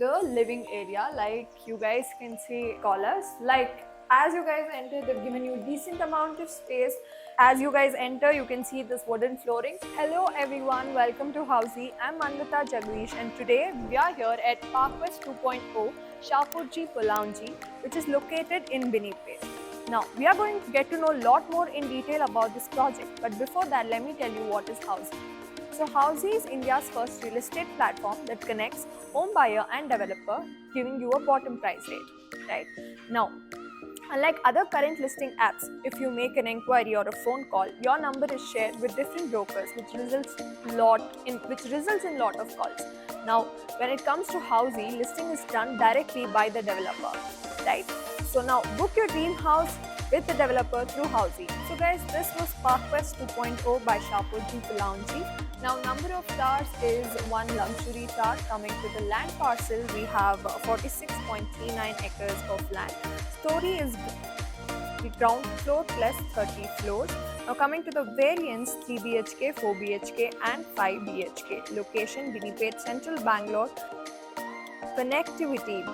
the living area. Like you guys can see colors. Like as you guys enter, they've given you a decent amount of space. As you guys enter, you can see this wooden flooring. Hello everyone, welcome to Housey. I'm Manvita Jagdish and today we are here at Park West 2.0 Shahpurji Pulaonji, which is located in Benipet. Now, we are going to get to know a lot more in detail about this project, but before that, let me tell you what is Housey. So, Housey is India's first real estate platform that connects home buyer and developer, giving you a bottom price rate, right? Now, unlike other current listing apps, if you make an inquiry or a phone call, your number is shared with different brokers, which results in lot of calls. Now, when it comes to Housey, listing is done directly by the developer, right? So now book your dream house with the developer through Housey. So guys, this was Park West 2.0 by Shahpurji Pulaonji. Now number of towers is one luxury tower. Coming to the land parcel, we have 46.39 acres of land. Story is the ground floor plus 30 floors. Now coming to the variants, 3 BHK, 4 BHK and 5 BHK. Location, Benipet, Central Bangalore. Connectivity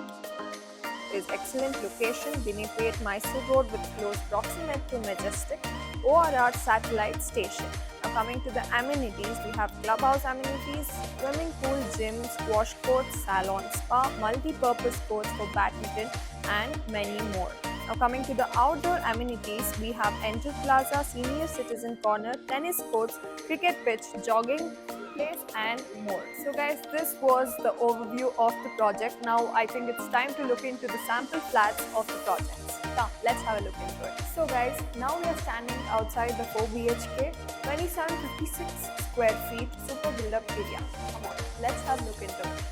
is excellent location, Benipet, Mysore Road with close proximity to Majestic, ORR satellite station. Now coming to the amenities, we have clubhouse amenities, swimming pool, gym, squash courts, salon, spa, multi-purpose courts for badminton and many more. Now coming to the outdoor amenities, we have Enter Plaza, Senior Citizen Corner, tennis courts, cricket pitch, jogging place and more. So guys, this was the overview of the project. Now I think it's time to look into the sample flats of the projects. Come, let's have a look into it. So guys, now we are standing outside the 4 BHK, 2756 square feet super build-up area. Come on, let's have a look into it.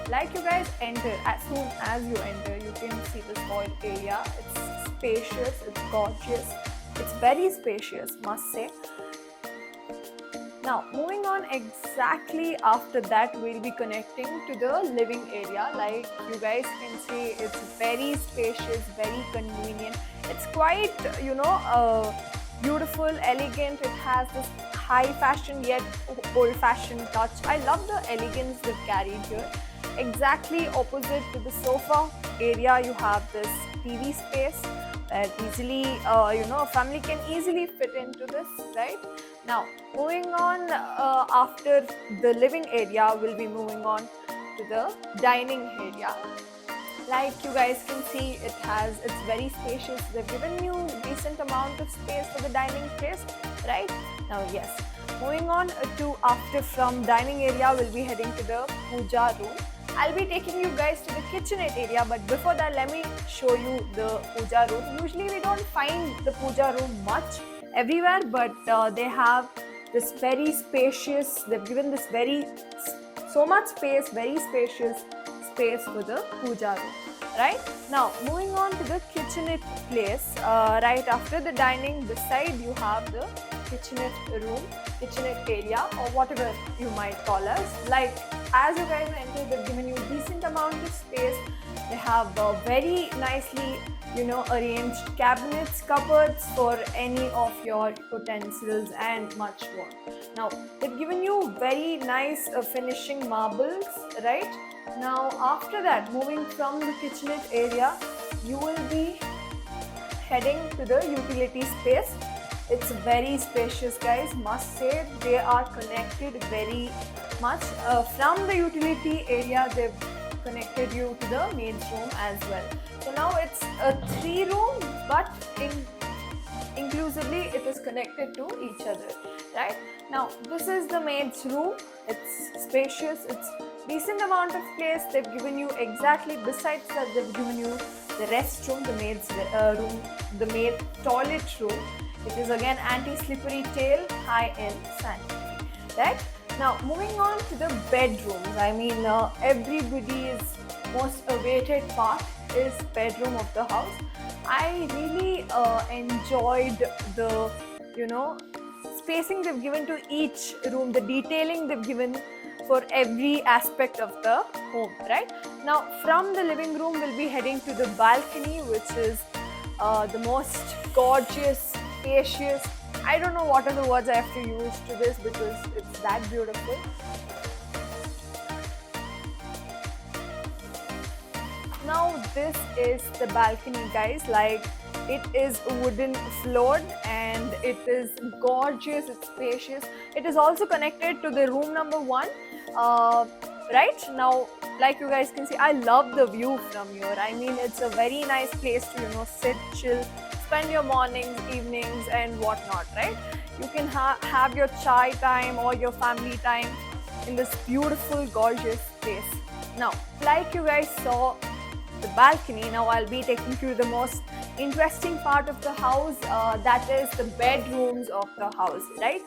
Like you guys enter, as soon as you enter, you can see this whole area. It's spacious, it's gorgeous, it's very spacious, must say. Now, moving on, exactly after that, we'll be connecting to the living area. Like you guys can see, it's very spacious, very convenient. It's quite, beautiful, elegant. It has this high fashion yet old fashioned touch. I love the elegance they've carried here. Exactly opposite to the sofa area, you have this TV space that easily, a family can easily fit into this, right? Now, moving on, after the living area, we'll be moving on to the dining area. Like you guys can see, it's very spacious. They've given you decent amount of space for the dining place, right? Now, yes. Moving on from dining area, we'll be heading to the puja room. I'll be taking you guys to the kitchenette area, but before that, let me show you the puja room. Usually, we don't find the puja room much everywhere, but they have this very spacious, they've given this so much space, very spacious space for the puja room, right? Now, moving on to the kitchenette place, right after the dining, beside you have the kitchenette room, kitchenette area, or whatever you might call us. Like, as you guys enter, they've given you a decent amount of space. They have very nicely arranged cabinets, cupboards for any of your utensils and much more. Now, they've given you very nice finishing marbles, right? Now, after that, moving from the kitchenette area, you will be heading to the utility space. It's very spacious, guys, must say. They are connected very much. From the utility area, they've connected you to the maid's room as well. So now it's a 3-room, but inclusively it is connected to each other, right? Now this is the maid's room. It's spacious, it's decent amount of place. They've given you exactly besides that, they've given you the restroom, the maid's room, the maid toilet room. It is again anti-slippery tail, high-end sanitary, right? Now, moving on to the bedrooms. I mean, everybody's most awaited part is bedroom of the house. I really enjoyed the, spacing they've given to each room, the detailing they've given for every aspect of the home, right? Now, from the living room, we'll be heading to the balcony, which is the most gorgeous, spacious. I don't know what are the words I have to use to this because it's that beautiful. Now this is the balcony, guys. Like, it is wooden floored and it is gorgeous, it's spacious. It is also connected to the room number 1. Right now, like you guys can see, I love the view from here. I mean, it's a very nice place to, sit, chill, spend your mornings, evenings and whatnot, right? You can have your chai time or your family time in this beautiful, gorgeous place. Now, like you guys saw the balcony, now I'll be taking you to the most interesting part of the house, that is the bedrooms of the house, right?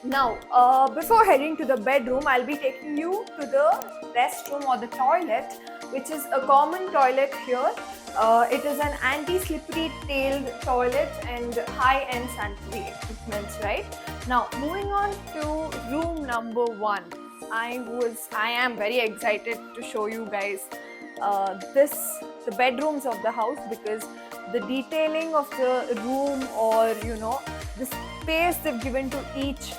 Now, before heading to the bedroom, I'll be taking you to the restroom or the toilet, which is a common toilet here. It is an anti-slippery tailed toilet and high-end sanitary equipment, right? Now, moving on to room number 1. I am very excited to show you guys the bedrooms of the house, because the detailing of the room, or the space they've given to each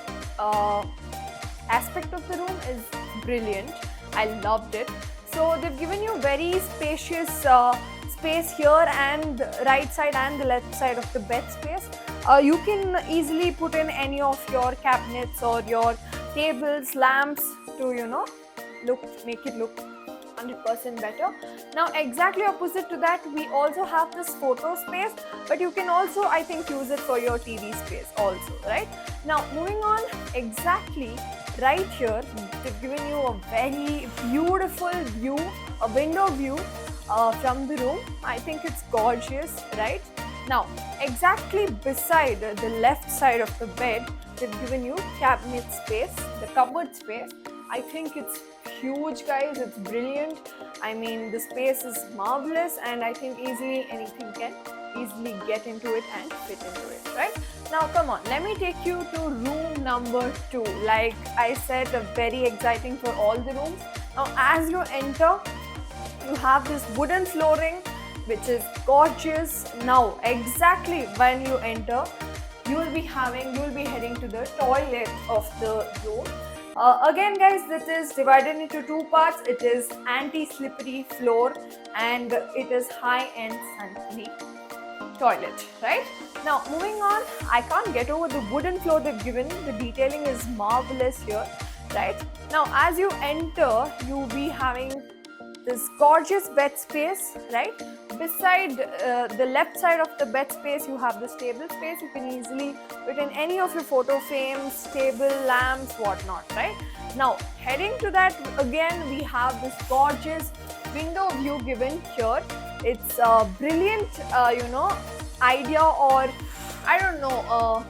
aspect of the room is brilliant. I loved it. So they've given you very spacious space here, and right side and the left side of the bed space. You can easily put in any of your cabinets or your tables, lamps to make it look 100% better. Now, exactly opposite to that, we also have this photo space, but you can also, I think, use it for your TV space also, right? Now, moving on, exactly right here, they've given you a very beautiful view, a window view from the room. I think it's gorgeous, right? Now, exactly beside the left side of the bed, they've given you cabinet space, the cupboard space. I think it's huge, guys. It's brilliant. I mean, the space is marvelous, and I think easily anything can easily get into it and fit into it, right? Now, come on, let me take you to room number 2. Like I said, very exciting for all the rooms. Now, as you enter, you have this wooden flooring, which is gorgeous. Now, exactly when you enter, you will be heading to the toilet of the room. Again, guys, this is divided into 2 parts. It is anti-slippery floor and it is high-end sanitary toilet, right? Now, moving on, I can't get over the wooden floor they've given. The detailing is marvelous here, right? Now, as you enter, you'll be having this gorgeous bed space, right? Beside the left side of the bed space, you have this table space. You can easily put in any of your photo frames, table, lamps, whatnot, right? Now, heading to that, again, we have this gorgeous window view given here. It's a brilliant, idea, or I don't know,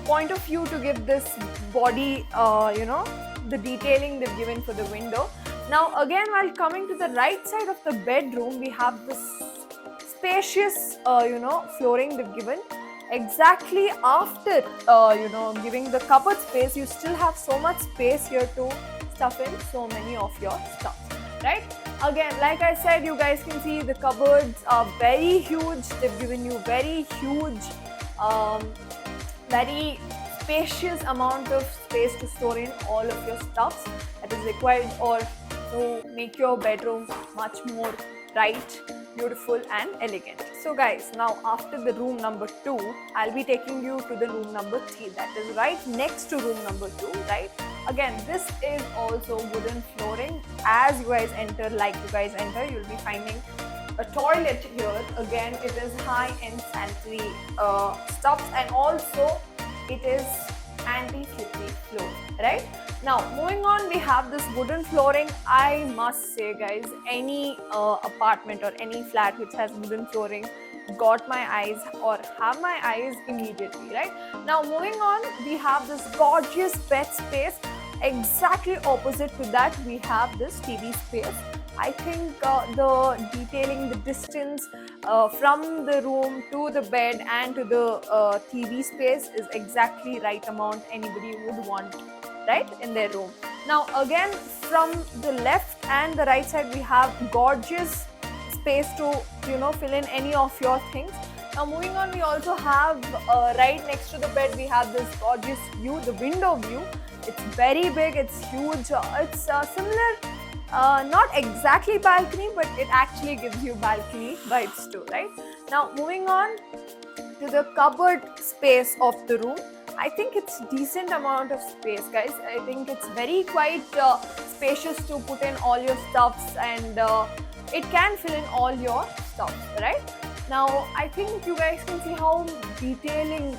point of view to give this body, the detailing they've given for the window. Now, again, while coming to the right side of the bedroom, we have this spacious, flooring they've given. Exactly after, giving the cupboard space, you still have so much space here to stuff in so many of your stuff, right? Again, like I said, you guys can see the cupboards are very huge. They've given you very huge, very spacious amount of space to store in all of your stuffs that is required, or to make your bedroom much more bright, beautiful and elegant. So guys, now after the room number 2, I'll be taking you to the room number 3, that is right next to room number 2, right? Again, this is also wooden flooring. As you guys enter, you'll be finding a toilet here. Again, it is high-end sanitary stuffs, and also it is anti-slippery floor, right? Now, moving on, we have this wooden flooring. I must say, guys, any apartment or any flat which has wooden flooring got my eyes, or have my eyes immediately, right? Now, moving on, we have this gorgeous bed space. Exactly opposite to that, we have this TV space. I think the detailing, the distance from the room to the bed and to the TV space is exactly right amount anybody would want, right, in their room. Now, again, from the left and the right side, we have gorgeous space to fill in any of your things. Now, moving on, we also have right next to the bed, we have this gorgeous view, the window view. It's very big, it's huge, it's similar not exactly balcony, but it actually gives you balcony vibes too, right? Now moving on to the cupboard space of the room. I think it's decent amount of space, guys. I think it's very quite spacious to put in all your stuffs, and it can fill in all your stuffs, right? Now I think you guys can see how detailing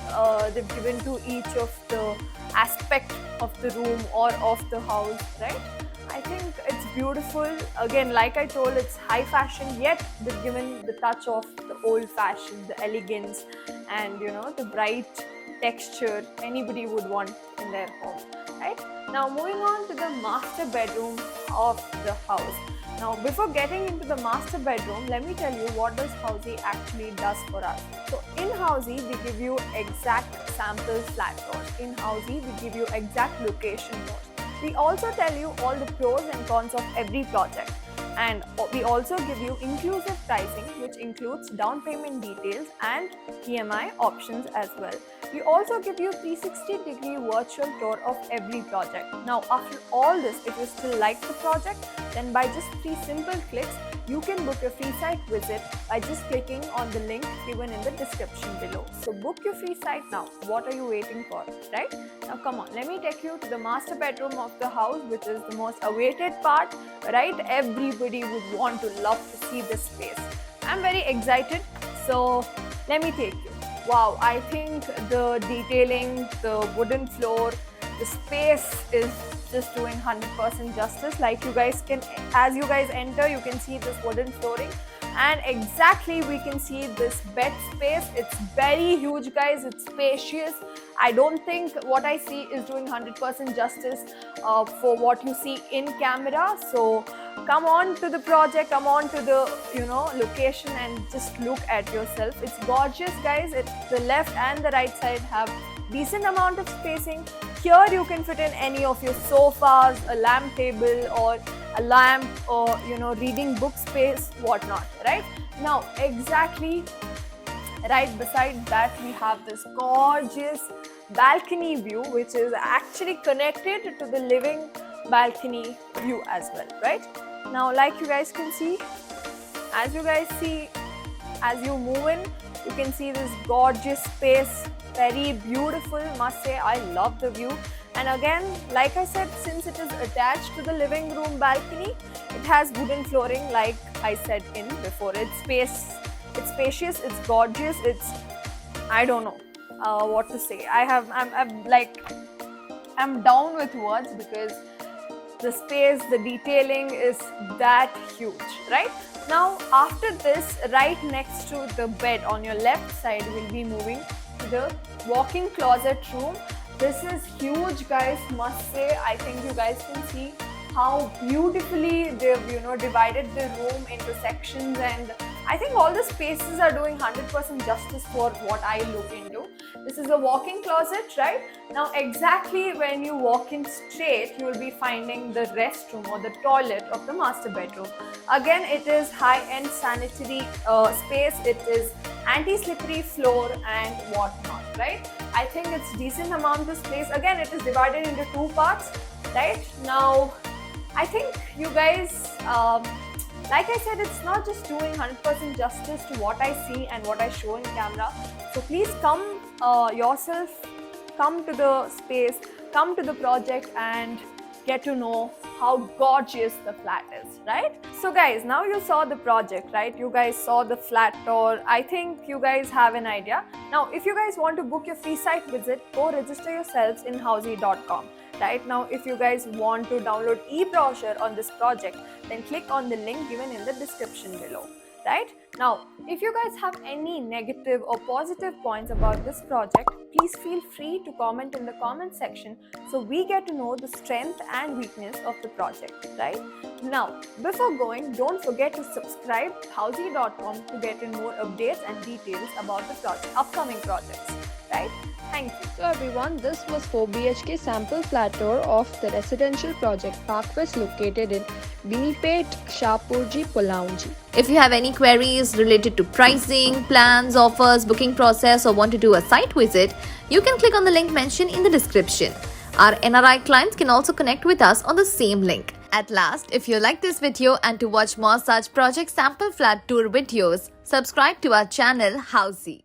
they've given to each of the aspect of the room or of the house, right? I think it's beautiful. Again, like I told, it's high fashion, yet they've given the touch of the old fashioned, the elegance, and the bright texture anybody would want in their home, right? Now moving on to the master bedroom of the house. Now before getting into the master bedroom, let me tell you what does Housey actually does for us. So in Housey, we give you exact sample flat tours. In Housey, we give you exact location tours. We also tell you all the pros and cons of every project, and we also give you inclusive pricing, which includes down payment details and EMI options as well. We also give you 360-degree virtual tour of every project. Now after all this, if you still like the project, then by just 3 simple clicks, you can book your free site visit by just clicking on the link given in the description below. So book your free site now. What are you waiting for, right? Now come on, let me take you to the master bedroom of the house, which is the most awaited part, right? Everybody would want to love to see this space. I'm very excited, so let me take you. Wow, I think the detailing, the wooden floor, the space is just doing 100% justice. Like you guys can, as you guys enter, you can see this wooden flooring, and exactly we can see this bed space. It's very huge, guys. It's spacious. I don't think what I see is doing 100% justice for what you see in camera. So come on to the project, come on to the location, and just look at yourself. It's gorgeous, guys. The left and the right side have decent amount of spacing. Here you can fit in any of your sofas, a lamp table, or a lamp, or reading book space, whatnot, right? Now exactly right beside that, we have this gorgeous balcony view, which is actually connected to the living balcony view as well, right? Now like you guys can see, as you move in, you can see this gorgeous space. Very beautiful, must say. I love the view. And again, like I said, since it is attached to the living room balcony, it has wooden flooring, like I said in before. It's spacious, it's gorgeous, I don't know what to say. I'm down with words, because the space, the detailing is that huge, right? Now after this, right next to the bed on your left side, we'll be moving to the walk-in closet room. This is huge, guys, must say. I think you guys can see how beautifully they've divided the room into sections, and I think all the spaces are doing 100% justice for what I look into. This is a walk-in closet, right? Now exactly when you walk in straight, you will be finding the restroom or the toilet of the master bedroom. Again, it is high-end sanitary space. It is anti-slippery floor and whatnot, right? I think it's decent amount of space. Again, it is divided into 2 parts, right? Now I think you guys, like I said, it's not just doing 100% justice to what I see and what I show in camera. So please come yourself, come to the space, come to the project, and get to know how gorgeous the flat is, right? So guys, now you saw the project, right? You guys saw the flat tour. I think you guys have an idea. Now, if you guys want to book your free site visit, go register yourselves in housey.com. Right now, if you guys want to download e-brochure on this project, then click on the link given in the description below. Right now, if you guys have any negative or positive points about this project, please feel free to comment in the comment section, so we get to know the strength and weakness of the project, right? Now, before going, don't forget to subscribe housey.com to get in more updates and details about the upcoming projects, right? Thank you. So everyone, this was 4 BHK sample flat tour of the residential project Park West, located in Vinipet, Shahpurji, Polaonji. If you have any queries related to pricing, plans, offers, booking process, or want to do a site visit, you can click on the link mentioned in the description. Our NRI clients can also connect with us on the same link. At last, if you like this video and to watch more such project sample flat tour videos, subscribe to our channel Housey.